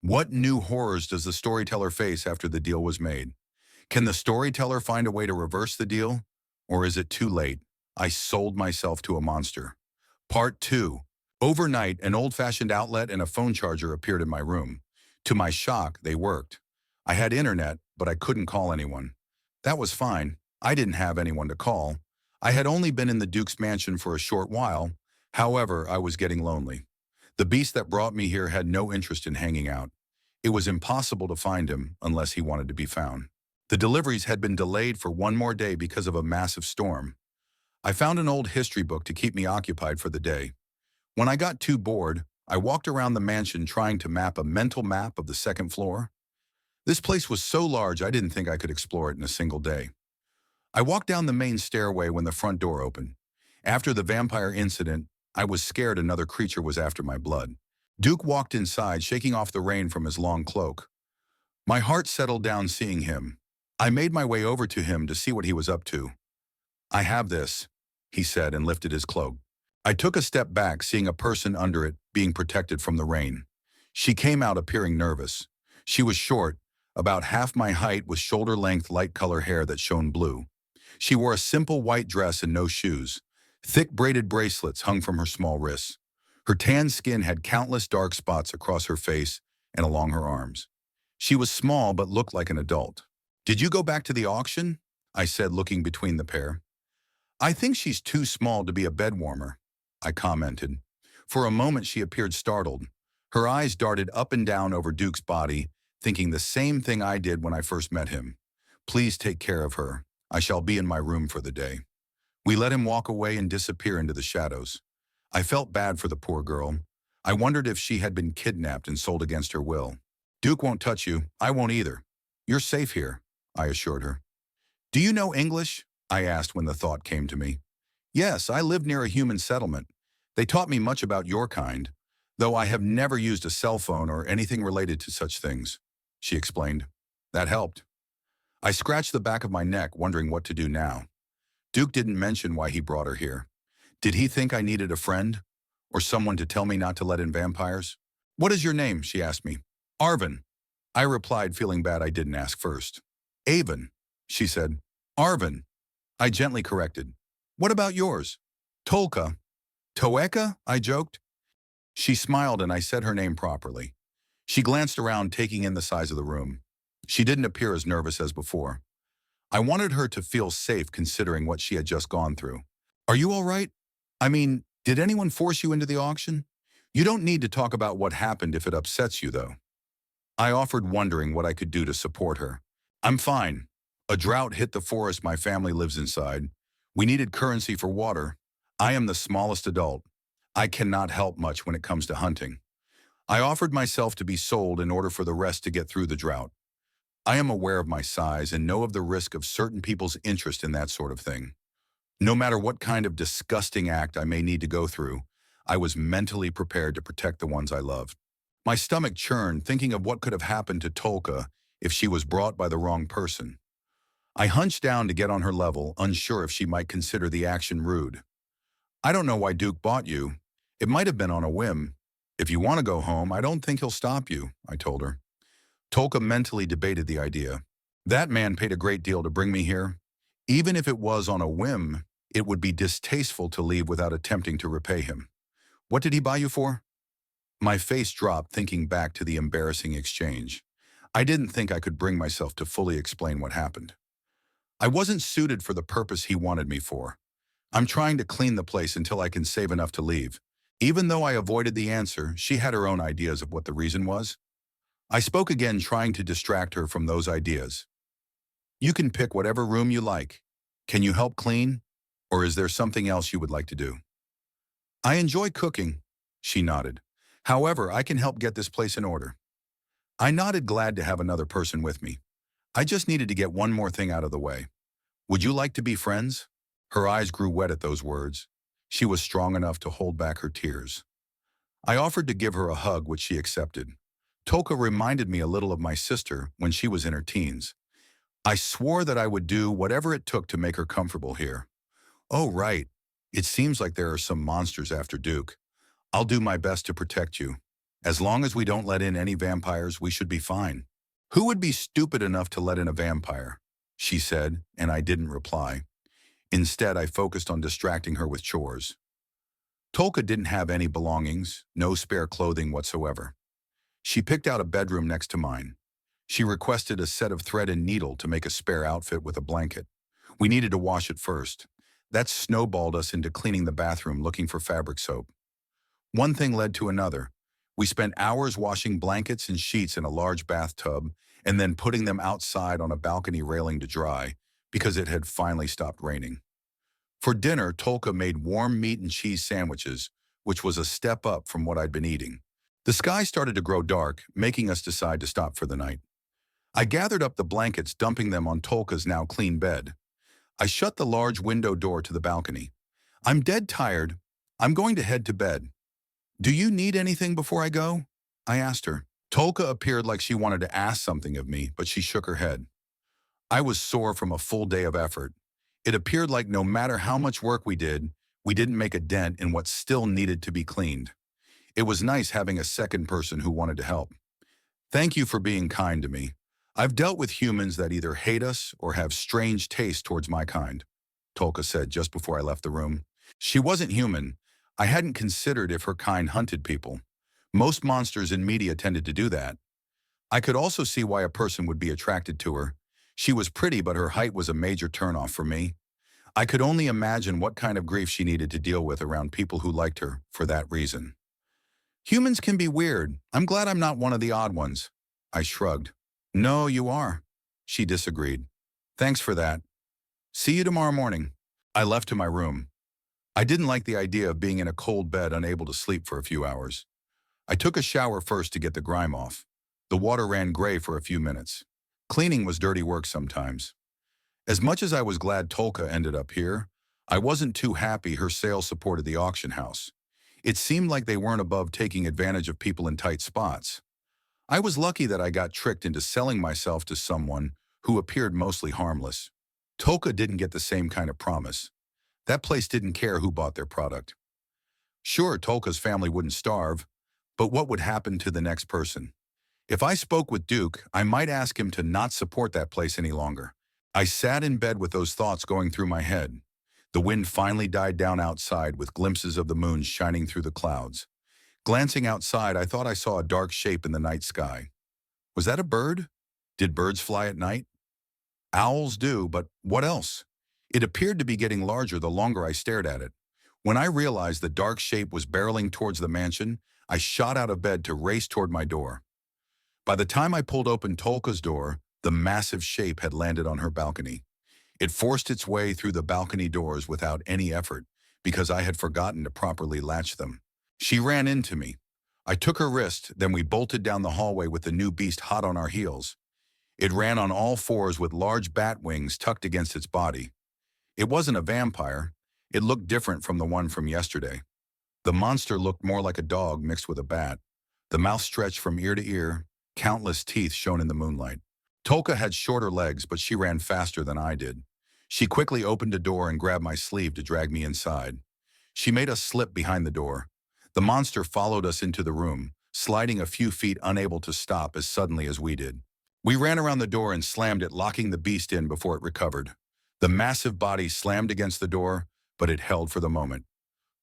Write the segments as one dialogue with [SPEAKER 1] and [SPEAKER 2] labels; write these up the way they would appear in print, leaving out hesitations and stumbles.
[SPEAKER 1] What new horrors does the storyteller face after the deal was made? Can the storyteller find a way to reverse the deal? Or is it too late? I sold myself to a monster. Part 2. Overnight, an old-fashioned outlet and a phone charger appeared in my room. To my shock, they worked. I had internet, but I couldn't call anyone. That was fine. I didn't have anyone to call. I had only been in the Duke's mansion for a short while. However, I was getting lonely. The beast that brought me here had no interest in hanging out. It was impossible to find him unless he wanted to be found. The deliveries had been delayed for one more day because of a massive storm. I found an old history book to keep me occupied for the day. When I got too bored, I walked around the mansion trying to map a mental map of the second floor. This place was so large I didn't think I could explore it in a single day. I walked down the main stairway when the front door opened. After the vampire incident, I was scared another creature was after my blood. Duke walked inside, shaking off the rain from his long cloak. My heart settled down seeing him. I made my way over to him to see what he was up to. "I have this," he said and lifted his cloak. I took a step back, seeing a person under it being protected from the rain. She came out appearing nervous. She was short, about half my height, with shoulder-length light-color hair that shone blue. She wore a simple white dress and no shoes. Thick braided bracelets hung from her small wrists. Her tan skin had countless dark spots across her face and along her arms. She was small but looked like an adult. "Did you go back to the auction?" I said, looking between the pair. "I think she's too small to be a bed warmer," I commented. For a moment she appeared startled. Her eyes darted up and down over Duke's body, thinking the same thing I did when I first met him. "Please take care of her. I shall be in my room for the day." We let him walk away and disappear into the shadows. I felt bad for the poor girl. I wondered if she had been kidnapped and sold against her will. "Duke won't touch you. I won't either. You're safe here," I assured her. "Do you know English?" I asked when the thought came to me. "Yes, I live near a human settlement. They taught me much about your kind, though I have never used a cell phone or anything related to such things," she explained. That helped. I scratched the back of my neck, wondering what to do now. Duke didn't mention why he brought her here. Did he think I needed a friend? Or someone to tell me not to let in vampires? "What is your name?" she asked me. "Arvin," I replied, feeling bad I didn't ask first. "Avon," she said. "Arvin," I gently corrected. "What about yours?" "Tolka." "Toeka?" I joked. She smiled and I said her name properly. She glanced around, taking in the size of the room. She didn't appear as nervous as before. I wanted her to feel safe considering what she had just gone through. "Are you all right? I mean, did anyone force you into the auction? You don't need to talk about what happened if it upsets you, though." I offered, wondering what I could do to support her. "I'm fine. A drought hit the forest my family lives inside. We needed currency for water. I am the smallest adult. I cannot help much when it comes to hunting." I offered myself to be sold in order for the rest to get through the drought. I am aware of my size and know of the risk of certain people's interest in that sort of thing. No matter what kind of disgusting act I may need to go through, I was mentally prepared to protect the ones I loved. My stomach churned, thinking of what could have happened to Tolka if she was brought by the wrong person. I hunched down to get on her level, unsure if she might consider the action rude. "I don't know why Duke bought you. It might have been on a whim. If you want to go home, I don't think he'll stop you," I told her. Tolka mentally debated the idea. "That man paid a great deal to bring me here. Even if it was on a whim, it would be distasteful to leave without attempting to repay him." "What did he buy you for?" My face dropped, thinking back to the embarrassing exchange. I didn't think I could bring myself to fully explain what happened. "I wasn't suited for the purpose he wanted me for. I'm trying to clean the place until I can save enough to leave." Even though I avoided the answer, she had her own ideas of what the reason was. I spoke again, trying to distract her from those ideas. "You can pick whatever room you like. Can you help clean? Or is there something else you would like to do?" "I enjoy cooking," she nodded. "However, I can help get this place in order." I nodded, glad to have another person with me. I just needed to get one more thing out of the way. "Would you like to be friends?" Her eyes grew wet at those words. She was strong enough to hold back her tears. I offered to give her a hug, which she accepted. Tolka reminded me a little of my sister when she was in her teens. I swore that I would do whatever it took to make her comfortable here. "Oh, right. It seems like there are some monsters after Duke. I'll do my best to protect you." As long as we don't let in any vampires, we should be fine. Who would be stupid enough to let in a vampire? She said, and I didn't reply. Instead, I focused on distracting her with chores. Tolka didn't have any belongings, no spare clothing whatsoever. She picked out a bedroom next to mine. She requested a set of thread and needle to make a spare outfit with a blanket. We needed to wash it first. That snowballed us into cleaning the bathroom looking for fabric soap. One thing led to another. We spent hours washing blankets and sheets in a large bathtub and then putting them outside on a balcony railing to dry because it had finally stopped raining. For dinner, Tolka made warm meat and cheese sandwiches, which was a step up from what I'd been eating. The sky started to grow dark, making us decide to stop for the night. I gathered up the blankets, dumping them on Tolka's now clean bed. I shut the large window door to the balcony. I'm dead tired. I'm going to head to bed. Do you need anything before I go? I asked her. Tolka appeared like she wanted to ask something of me, but she shook her head. I was sore from a full day of effort. It appeared like no matter how much work we didn't make a dent in what still needed to be cleaned. It was nice having a second person who wanted to help. Thank you for being kind to me. I've dealt with humans that either hate us or have strange taste towards my kind, Tolka said just before I left the room. She wasn't human. I hadn't considered if her kind hunted people. Most monsters in media tended to do that. I could also see why a person would be attracted to her. She was pretty, but her height was a major turnoff for me. I could only imagine what kind of grief she needed to deal with around people who liked her for that reason. Humans can be weird. I'm glad I'm not one of the odd ones. I shrugged. No, you are. She disagreed. Thanks for that. See you tomorrow morning. I left to my room. I didn't like the idea of being in a cold bed, unable to sleep for a few hours. I took a shower first to get the grime off. The water ran gray for a few minutes. Cleaning was dirty work sometimes. As much as I was glad Tolka ended up here, I wasn't too happy her sale supported the auction house. It seemed like they weren't above taking advantage of people in tight spots. I was lucky that I got tricked into selling myself to someone who appeared mostly harmless. Tolka didn't get the same kind of promise. That place didn't care who bought their product. Sure, Tolka's family wouldn't starve, but what would happen to the next person? If I spoke with Duke, I might ask him to not support that place any longer. I sat in bed with those thoughts going through my head. The wind finally died down outside with glimpses of the moon shining through the clouds. Glancing outside, I thought I saw a dark shape in the night sky. Was that a bird? Did birds fly at night? Owls do, but what else? It appeared to be getting larger the longer I stared at it. When I realized the dark shape was barreling towards the mansion, I shot out of bed to race toward my door. By the time I pulled open Tolka's door, the massive shape had landed on her balcony. It forced its way through the balcony doors without any effort because I had forgotten to properly latch them. She ran into me. I took her wrist, then we bolted down the hallway with the new beast hot on our heels. It ran on all fours with large bat wings tucked against its body. It wasn't a vampire. It looked different from the one from yesterday. The monster looked more like a dog mixed with a bat. The mouth stretched from ear to ear, countless teeth shone in the moonlight. Tolka had shorter legs, but she ran faster than I did. She quickly opened a door and grabbed my sleeve to drag me inside. She made us slip behind the door. The monster followed us into the room, sliding a few feet, unable to stop as suddenly as we did. We ran around the door and slammed it, locking the beast in before it recovered. The massive body slammed against the door, but it held for the moment.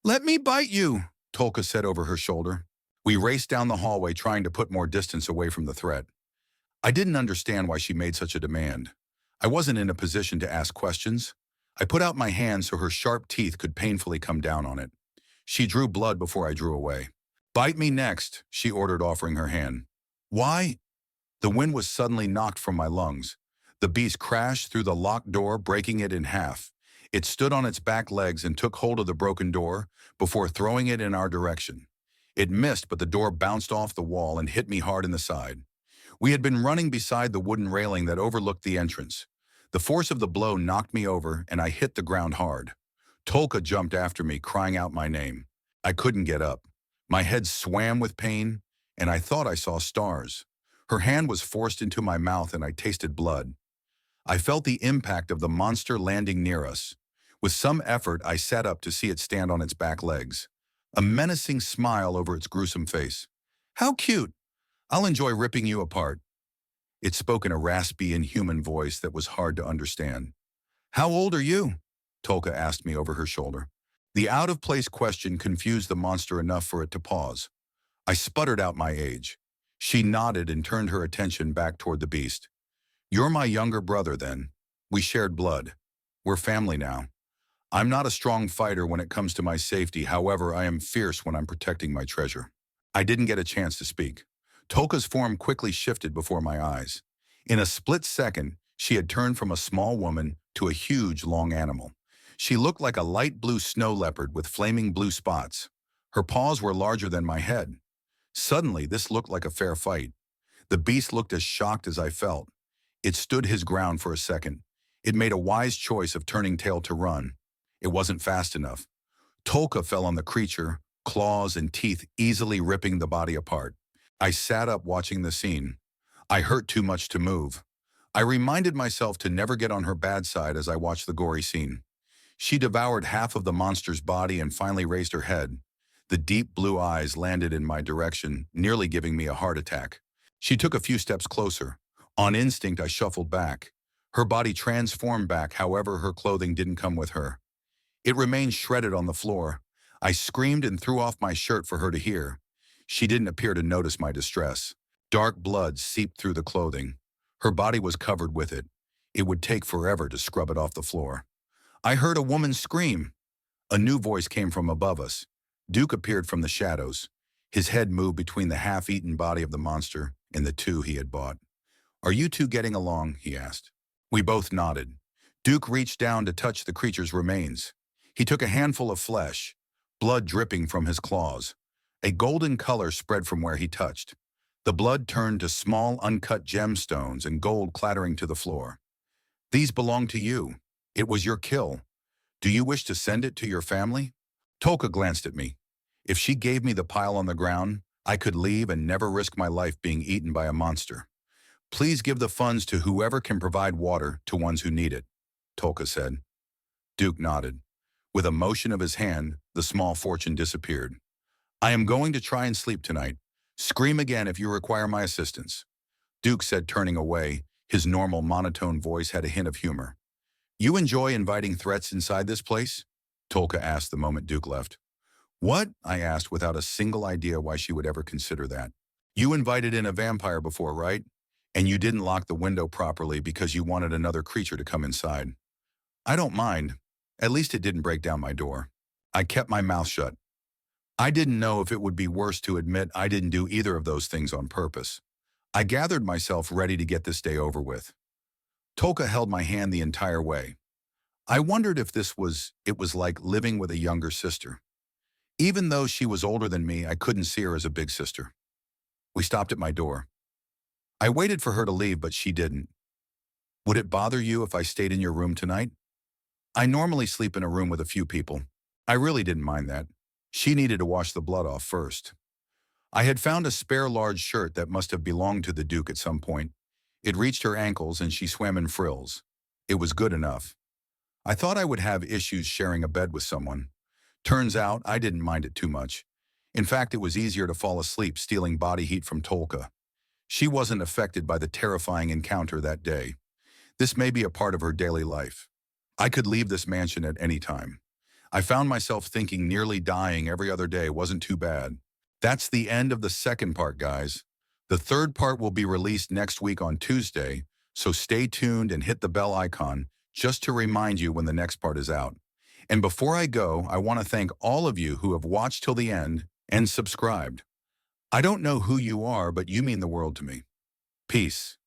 [SPEAKER 1] "Let me bite you," Tolka said over her shoulder. We raced down the hallway, trying to put more distance away from the threat. I didn't understand why she made such a demand. I wasn't in a position to ask questions. I put out my hand so her sharp teeth could painfully come down on it. She drew blood before I drew away. "Bite me next," she ordered, offering her hand. "Why?" The wind was suddenly knocked from my lungs. The beast crashed through the locked door, breaking it in half. It stood on its back legs and took hold of the broken door before throwing it in our direction. It missed, but the door bounced off the wall and hit me hard in the side. We had been running beside the wooden railing that overlooked the entrance. The force of the blow knocked me over, and I hit the ground hard. Tolka jumped after me, crying out my name. I couldn't get up. My head swam with pain, and I thought I saw stars. Her hand was forced into my mouth, and I tasted blood. I felt the impact of the monster landing near us. With some effort, I sat up to see it stand on its back legs, a menacing smile over its gruesome face. How cute. I'll enjoy ripping you apart. It spoke in a raspy, inhuman voice that was hard to understand. How old are you? Tolka asked me over her shoulder. The out-of-place question confused the monster enough for it to pause. I sputtered out my age. She nodded and turned her attention back toward the beast. You're my younger brother, then. We shared blood. We're family now. I'm not a strong fighter when it comes to my safety, however, I am fierce when I'm protecting my treasure. I didn't get a chance to speak. Tolka's form quickly shifted before my eyes. In a split second, she had turned from a small woman to a huge, long animal. She looked like a light blue snow leopard with flaming blue spots. Her paws were larger than my head. Suddenly, this looked like a fair fight. The beast looked as shocked as I felt. It stood his ground for a second. It made a wise choice of turning tail to run. It wasn't fast enough. Tolka fell on the creature, claws and teeth easily ripping the body apart. I sat up watching the scene. I hurt too much to move. I reminded myself to never get on her bad side as I watched the gory scene. She devoured half of the monster's body and finally raised her head. The deep blue eyes landed in my direction, nearly giving me a heart attack. She took a few steps closer. On instinct, I shuffled back. Her body transformed back, however, her clothing didn't come with her. It remained shredded on the floor. I screamed and threw off my shirt for her to hear. She didn't appear to notice my distress. Dark blood seeped through the clothing. Her body was covered with it. It would take forever to scrub it off the floor. I heard a woman scream. A new voice came from above us. Duke appeared from the shadows. His head moved between the half-eaten body of the monster and the two he had bought. Are you two getting along? He asked. We both nodded. Duke reached down to touch the creature's remains. He took a handful of flesh, blood dripping from his claws. A golden color spread from where he touched. The blood turned to small, uncut gemstones and gold clattering to the floor. These belong to you. It was your kill. Do you wish to send it to your family? Tolka glanced at me. If she gave me the pile on the ground, I could leave and never risk my life being eaten by a monster. Please give the funds to whoever can provide water to ones who need it, Tolka said. Duke nodded. With a motion of his hand, the small fortune disappeared. I am going to try and sleep tonight. Scream again if you require my assistance. Duke said, turning away. His normal monotone voice had a hint of humor. You enjoy inviting threats inside this place? Tolka asked the moment Duke left. What? I asked without a single idea why she would ever consider that. You invited in a vampire before, right? And you didn't lock the window properly because you wanted another creature to come inside. I don't mind. At least it didn't break down my door. I kept my mouth shut. I didn't know if it would be worse to admit I didn't do either of those things on purpose. I gathered myself ready to get this day over with. Tolka held my hand the entire way. I wondered if it was like living with a younger sister. Even though she was older than me, I couldn't see her as a big sister. We stopped at my door. I waited for her to leave, but she didn't. Would it bother you if I stayed in your room tonight? I normally sleep in a room with a few people. I really didn't mind that. She needed to wash the blood off first. I had found a spare large shirt that must have belonged to the Duke at some point. It reached her ankles and she swam in frills. It was good enough. I thought I would have issues sharing a bed with someone. Turns out I didn't mind it too much. In fact, it was easier to fall asleep stealing body heat from Tolka. She wasn't affected by the terrifying encounter that day. This may be a part of her daily life. I could leave this mansion at any time. I found myself thinking nearly dying every other day wasn't too bad. That's the end of the second part, guys. The third part will be released next week on Tuesday, so stay tuned and hit the bell icon just to remind you when the next part is out. And before I go, I want to thank all of you who have watched till the end and subscribed. I don't know who you are, but you mean the world to me. Peace.